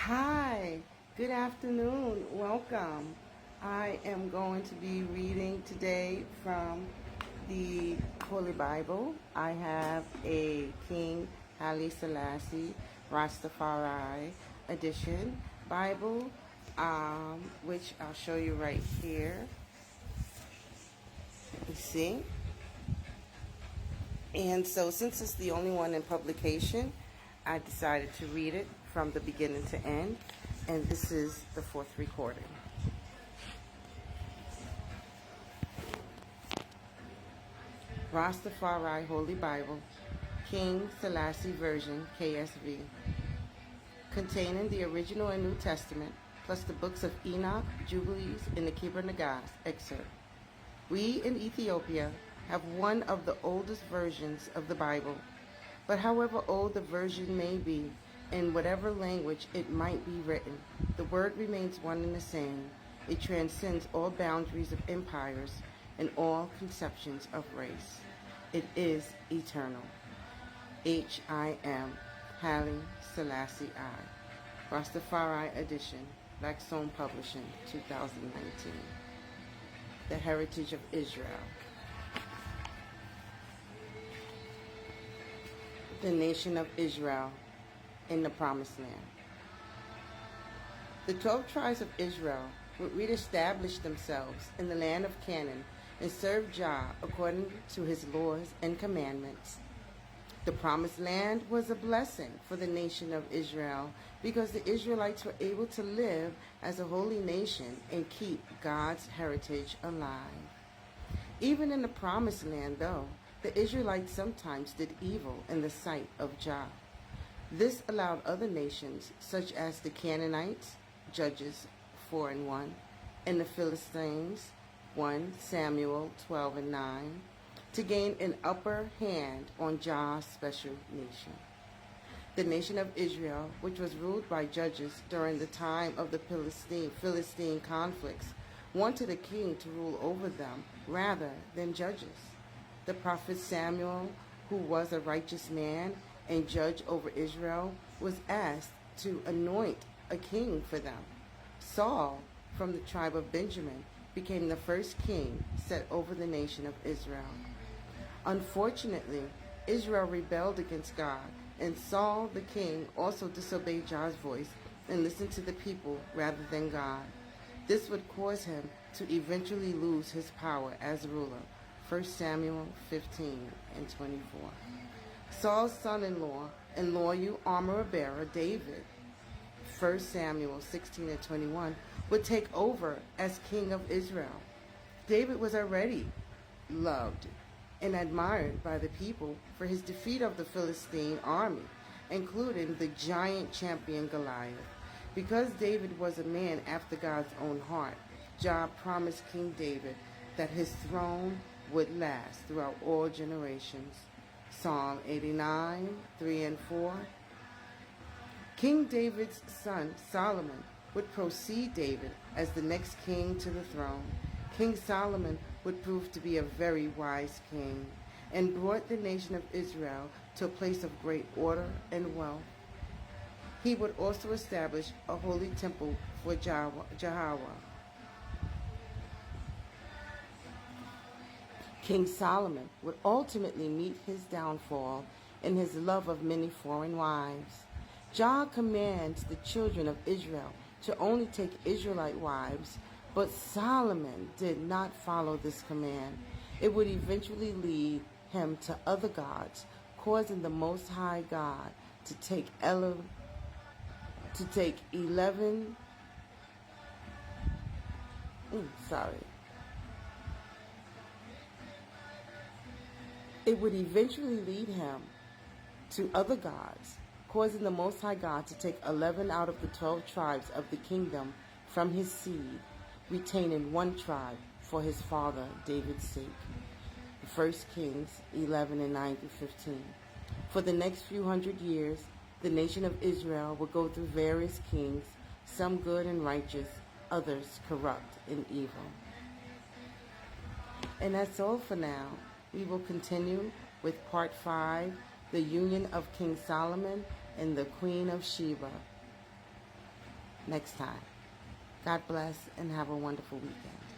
Hi, good afternoon, welcome. I am going to be reading today from the Holy Bible. I have a King Haile Selassie Rastafari edition Bible, which I'll show you right here. You see? And so since it's the only one in publication, I decided to read it from the beginning to end, and this is the fourth recording. Rastafari Holy Bible, King Selassie Version, KSV, containing the original and New Testament, plus the books of Enoch, Jubilees, and the Kebra Nagas excerpt. We in Ethiopia have one of the oldest versions of the Bible, but however old the version may be, in whatever language it might be written, the word remains one and the same. It transcends all boundaries of empires and all conceptions of race. It is eternal. H.I.M. Haile Selassie I. Rastafari Edition, Blackstone Publishing, 2019. The Heritage of Israel. The nation of Israel in the Promised Land. The 12 tribes of Israel would reestablish themselves in the land of Canaan and serve Jah according to his laws and commandments. The Promised Land was a blessing for the nation of Israel because the Israelites were able to live as a holy nation and keep God's heritage alive. Even in the Promised Land, though, the Israelites sometimes did evil in the sight of Jah. This allowed other nations, such as the Canaanites, Judges 4:1, and the Philistines, 1 Samuel 12:9, to gain an upper hand on Jah's special nation. The nation of Israel, which was ruled by judges during the time of the Philistine conflicts, wanted a king to rule over them rather than judges. The prophet Samuel, who was a righteous man and judge over Israel, was asked to anoint a king for them. Saul, from the tribe of Benjamin, became the first king set over the nation of Israel. Unfortunately, Israel rebelled against God, and Saul the king also disobeyed Jah's voice and listened to the people rather than God. This would cause him to eventually lose his power as ruler. 1 Samuel 15:24. Saul's son-in-law and loyal armor-bearer David, 1 Samuel 16:21, would take over as king of Israel. David was already loved and admired by the people for his defeat of the Philistine army, including the giant champion Goliath. Because David was a man after God's own heart, Jah promised King David that his throne would last throughout all generations. Psalm 89:3-4. King David's son Solomon would precede David as the next king to the throne. King Solomon would prove to be a very wise king and brought the nation of Israel to a place of great order and wealth. He would also establish a holy temple for Jehovah. King Solomon would ultimately meet his downfall in his love of many foreign wives. Jah commands the children of Israel to only take Israelite wives, but Solomon did not follow this command. It would eventually lead him to other gods, causing the Most High God to take 11 It would eventually lead him to other gods, causing the Most High God to take 11 out of the 12 tribes of the kingdom from his seed, retaining one tribe for his father David's sake. 1 Kings 11:9-15. For the next few hundred years, the nation of Israel would go through various kings, some good and righteous, others corrupt and evil. And that's all for now. We will continue with part 5, the union of King Solomon and the Queen of Sheba. next time. God bless and have a wonderful weekend.